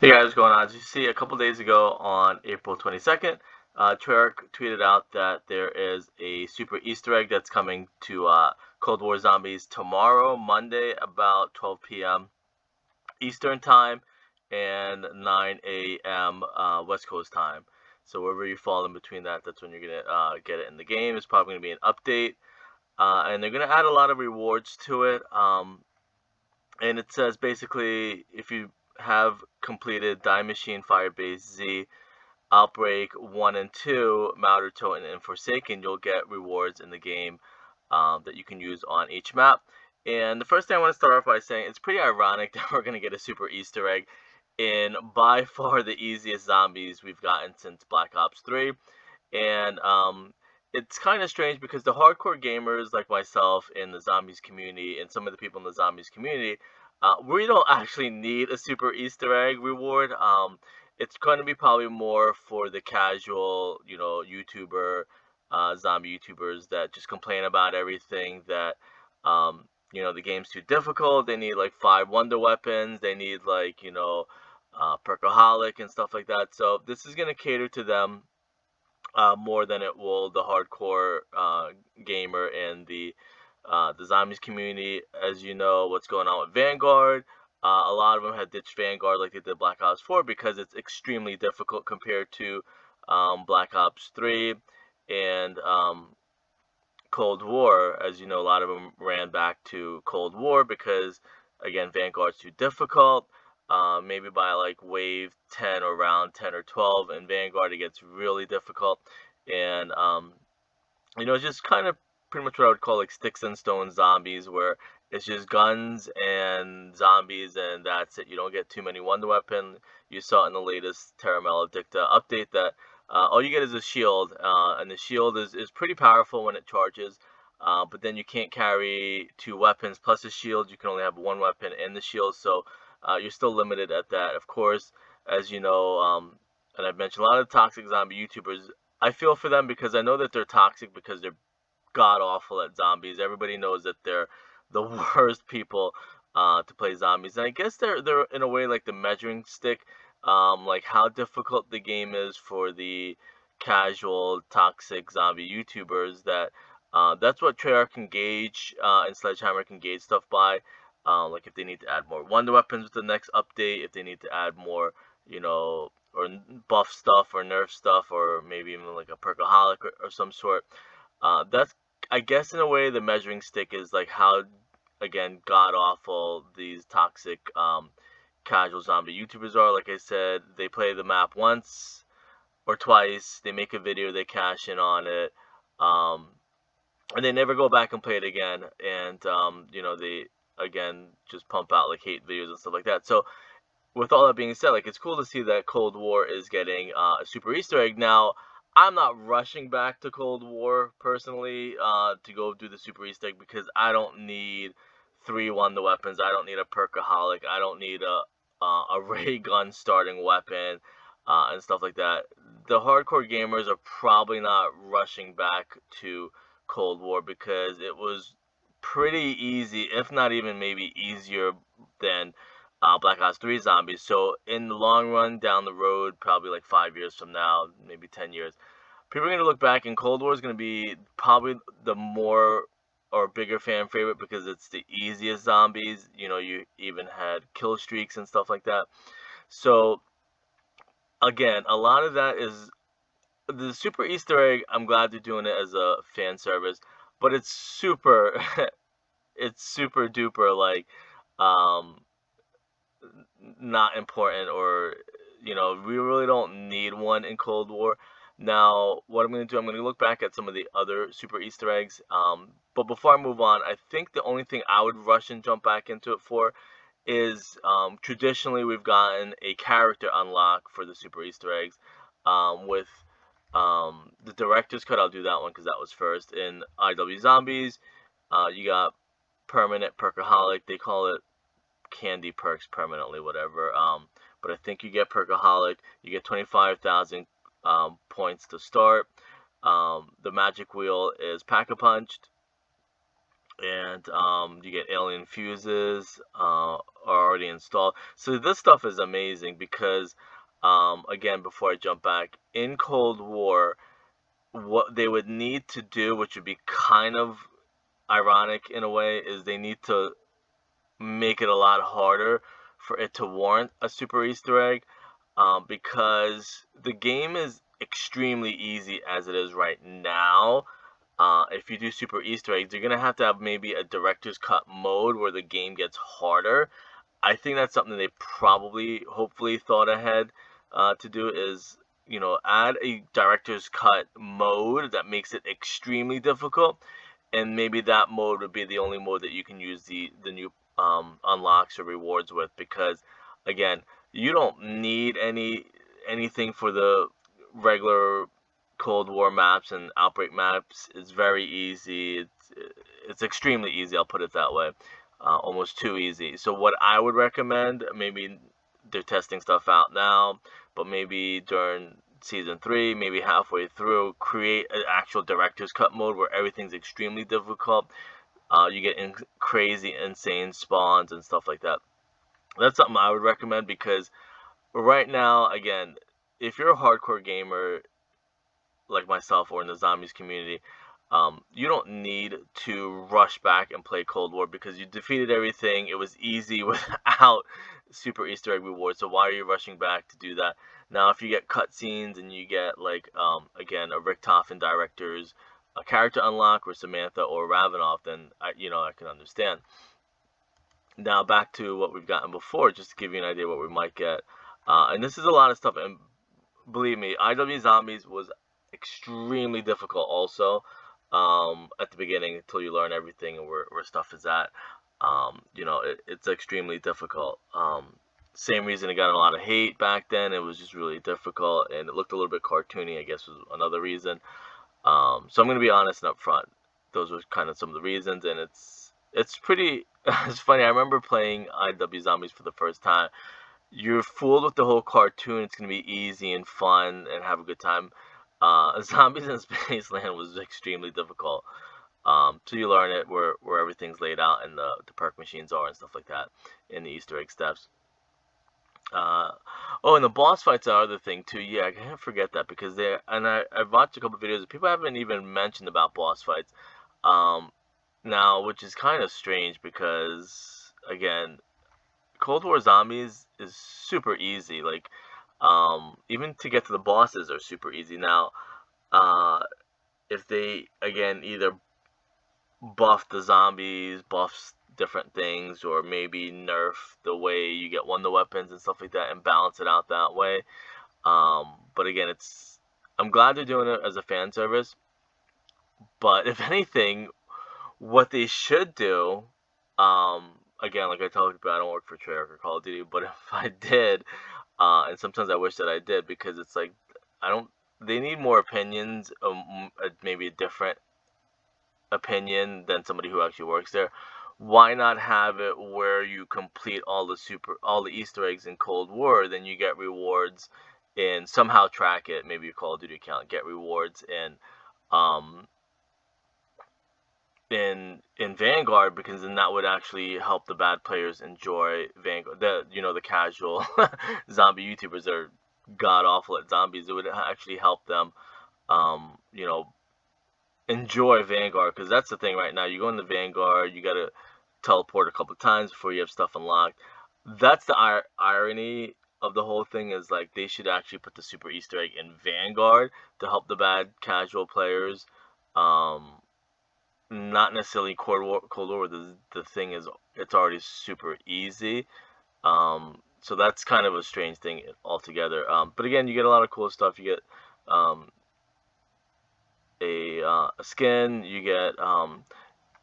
Hey guys, what's going on? As you see, a couple days ago on April 22nd, Treyarch tweeted out that there is a super Easter egg that's coming to Cold War Zombies tomorrow, Monday, about 12 p.m. Eastern Time and 9 a.m. West Coast Time. So wherever you fall in between that, that's when you're going to get it in the game. It's probably going to be an update. And they're going to add a lot of rewards to it. And it says basically if you have completed Die Machine, Firebase, Z, Outbreak 1 and 2, Mouter, Totem, and Forsaken, you'll get rewards in the game that you can use on each map. And the first thing I want to start off by saying, it's pretty ironic that we're going to get a super Easter egg in by far the easiest zombies we've gotten since Black Ops 3. And it's kind of strange because the hardcore gamers like myself in the zombies community and some of the people in the zombies community, we don't actually need a super Easter egg reward. It's going to be probably more for the casual, YouTuber, zombie YouTubers that just complain about everything that, the game's too difficult. They need like 5 wonder weapons. They need like, Perkaholic and stuff like that. So this is going to cater to them more than it will the hardcore gamer and the zombies community. As you know, what's going on with Vanguard. A lot of them have ditched Vanguard like they did Black Ops 4 because it's extremely difficult compared to Black Ops 3 and Cold War. As you know, a lot of them ran back to Cold War because, again, Vanguard's too difficult. Maybe by like wave 10 or round 10 or 12 in Vanguard, it gets really difficult. And, it's just kind of pretty much what I would call like sticks and stone zombies, where it's just guns and zombies, and that's it. You don't get too many wonder weapon. You saw in the latest Terra Maledicta update that all you get is a shield, and the shield is pretty powerful when it charges. But then you can't carry 2 weapons plus a shield. You can only have 1 weapon and the shield, so you're still limited at that. Of course, as you know, and I've mentioned a lot of toxic zombie YouTubers. I feel for them because I know that they're toxic because they're god awful at zombies. Everybody knows that they're the worst people to play zombies, and I guess they're in a way like the measuring stick, like how difficult the game is for the casual toxic zombie YouTubers. That's what Treyarch can gauge and Sledgehammer can gauge stuff by. Like if they need to add more wonder weapons with the next update, if they need to add more, or buff stuff or nerf stuff, or maybe even like a perkaholic or some sort. That's, I guess, in a way, the measuring stick is like how, again, god awful these toxic casual zombie YouTubers are. Like I said, they play the map once or twice, they make a video, they cash in on it, um, and they never go back and play it again. And they again just pump out like hate videos and stuff like that. So with all that being said, like it's cool to see that Cold War is getting a super Easter egg. Now, I'm not rushing back to Cold War personally to go do the super Easter egg because I don't need 3 wonder weapons. I don't need a perkaholic. I don't need a ray gun starting weapon and stuff like that. The hardcore gamers are probably not rushing back to Cold War because it was pretty easy, if not even maybe easier than Black Ops 3 zombies. So in the long run, down the road, probably like 5 years from now, maybe 10 years, people are going to look back and Cold War is going to be probably the more or bigger fan favorite because it's the easiest zombies. You even had kill streaks and stuff like that. So again, a lot of that is the super Easter egg. I'm glad they're doing it as a fan service, but it's super, it's super duper like, um, not important, or we really don't need one in Cold War. Now what I'm going to do, I'm going to look back at some of the other super Easter eggs, but before I move on, I think the only thing I would rush and jump back into it for is, traditionally we've gotten a character unlock for the super Easter eggs, with the director's cut. I'll do that one because that was first in IW Zombies. You got permanent perkaholic, they call it candy perks permanently, whatever. But I think you get perkaholic. You get 25,000 points to start. The magic wheel is pack a punched, and you get alien fuses are already installed. So this stuff is amazing because, again, before I jump back, in Cold War, what they would need to do, which would be kind of ironic in a way, is they need to make it a lot harder for it to warrant a super Easter egg, because the game is extremely easy as it is right now. If you do super Easter eggs, you're gonna have to have maybe a director's cut mode where the game gets harder. I think that's something they probably, hopefully, thought ahead to do, is, add a director's cut mode that makes it extremely difficult, and maybe that mode would be the only mode that you can use the new unlocks or rewards with, because, again, you don't need anything for the regular Cold War maps and Outbreak maps. It's very easy. It's extremely easy, I'll put it that way. Almost too easy. So what I would recommend, maybe they're testing stuff out now, but maybe during season 3, maybe halfway through, create an actual director's cut mode where everything's extremely difficult. You get crazy, insane spawns and stuff like that. That's something I would recommend, because right now, again, if you're a hardcore gamer like myself or in the zombies community, you don't need to rush back and play Cold War because you defeated everything. It was easy without super Easter egg rewards. So why are you rushing back to do that? Now, if you get cutscenes and you get, like, again, a Richtofen director's a character unlock, or Samantha or Ravenoff, then I can understand. Now back to what we've gotten before, just to give you an idea what we might get. And this is a lot of stuff, and believe me, IW Zombies was extremely difficult also, at the beginning, until you learn everything and where stuff is at. It's extremely difficult. Same reason it got a lot of hate back then. It was just really difficult, and it looked a little bit cartoony, I guess, was another reason. So I'm going to be honest and upfront. Those were kind of some of the reasons, and it's pretty. It's funny. I remember playing IW Zombies for the first time. You're fooled with the whole cartoon. It's going to be easy and fun and have a good time. Zombies in Spaceland was extremely difficult. So you learn it where everything's laid out and the perk machines are and stuff like that, in the Easter egg steps. Oh, and the boss fights are the other thing too. Yeah, I can't forget that, because I've watched a couple videos. People haven't even mentioned about boss fights. Now, which is kind of strange, because, again, Cold War Zombies is super easy. Like, even to get to the bosses are super easy. Now, if they, again, either buff the zombies, buffs different things, or maybe nerf the way you get wonder weapons and stuff like that, and balance it out that way. But again, I'm glad they're doing it as a fan service. But if anything, what they should do, again, like I told you, I don't work for Treyarch or Call of Duty, but if I did, and sometimes I wish that I did, because it's like, they need more opinions, maybe a different opinion than somebody who actually works there. Why not have it where you complete all the Easter eggs in Cold War, then you get rewards, and somehow track it, maybe your Call of Duty account, get rewards in Vanguard, because then that would actually help the bad players enjoy Vanguard. The casual zombie YouTubers that are god awful at zombies, it would actually help them enjoy Vanguard, because that's the thing right now. You go into Vanguard, you gotta teleport a couple times before you have stuff unlocked. That's the irony of the whole thing, is like they should actually put the super Easter egg in Vanguard to help the bad casual players. Not necessarily Cold War. The thing is, it's already super easy. So that's kind of a strange thing altogether. But again, you get a lot of cool stuff. You get a skin. You get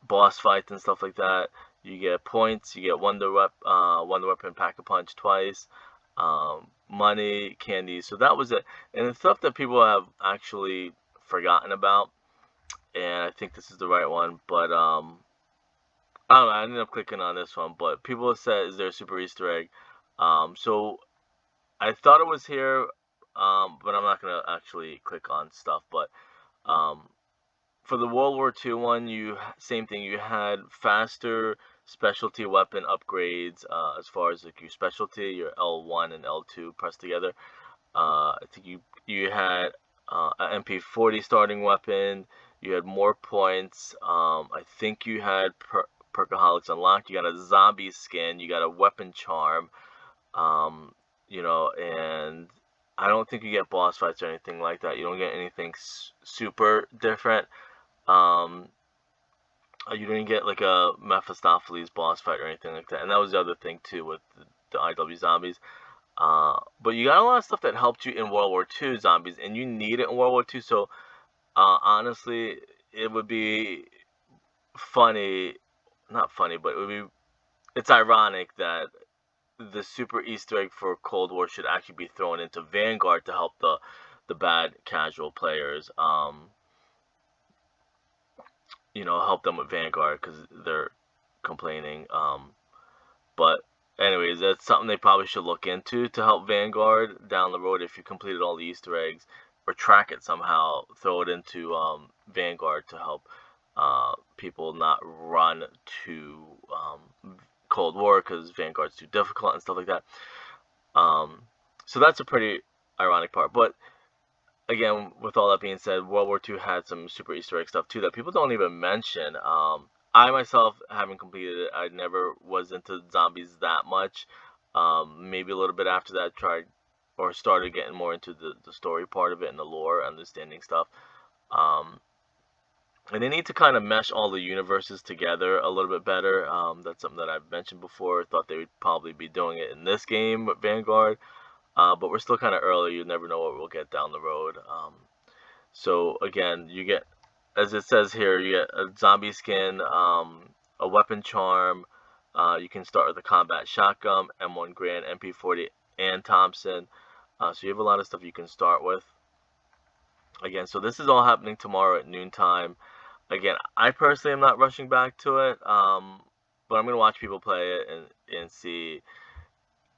boss fights and stuff like that. You get points. You get Wonder Weapon Pack-a-Punch twice. Money, candy. So that was it. And the stuff that people have actually forgotten about, and I think this is the right one, but I don't know, I ended up clicking on this one, but people have said, is there a super Easter egg? So I thought it was here, but I'm not going to actually click on stuff, but For the World War II one, same thing. You had faster specialty weapon upgrades as far as like your specialty, your L1 and L2 pressed together. I think you had an MP40 starting weapon. You had more points. I think you had Perkaholics unlocked. You got a zombie skin. You got a weapon charm. Um, and I don't think you get boss fights or anything like that. You don't get anything super different. Um, you didn't get like a Mephistopheles boss fight or anything like that. And that was the other thing too with the IW zombies. But you got a lot of stuff that helped you in World War II zombies, and you need it in World War II. So honestly, it would be funny, not funny, but it's ironic that the super Easter egg for Cold War should actually be thrown into Vanguard to help the bad casual players. Help them with Vanguard because they're complaining. But anyways, that's something they probably should look into to help Vanguard down the road. If you completed all the Easter eggs or track it somehow, throw it into Vanguard to help people not run to Cold War because Vanguard's too difficult and stuff like that. So that's a pretty ironic part. But again, with all that being said, World War II had some super Easter egg stuff too that people don't even mention. I myself haven't completed it. I never was into zombies that much. Maybe a little bit after that, tried or started getting more into the story part of it and the lore, understanding stuff. And they need to kind of mesh all the universes together a little bit better. That's something that I've mentioned before. Thought they would probably be doing it in this game with Vanguard. But we're still kind of early. You never know what we'll get down the road. So again, you get, as it says here, you get a zombie skin, a weapon charm. You can start with a combat shotgun, M1 Grand, MP40, and Thompson. So you have a lot of stuff you can start with. Again, so this is all happening tomorrow at noontime. Again, I personally am not rushing back to it, but I'm going to watch people play it and see.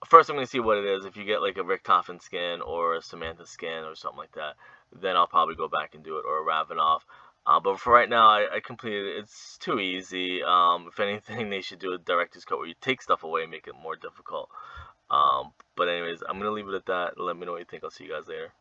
First, I'm going to see what it is. If you get like a Richtofen skin or a Samantha skin or something like that, then I'll probably go back and do it, or a Ravenoff. But for right now, I completed it. It's too easy. If anything, they should do a director's cut where you take stuff away and make it more difficult. But anyways, I'm going to leave it at that. Let me know what you think. I'll see you guys later.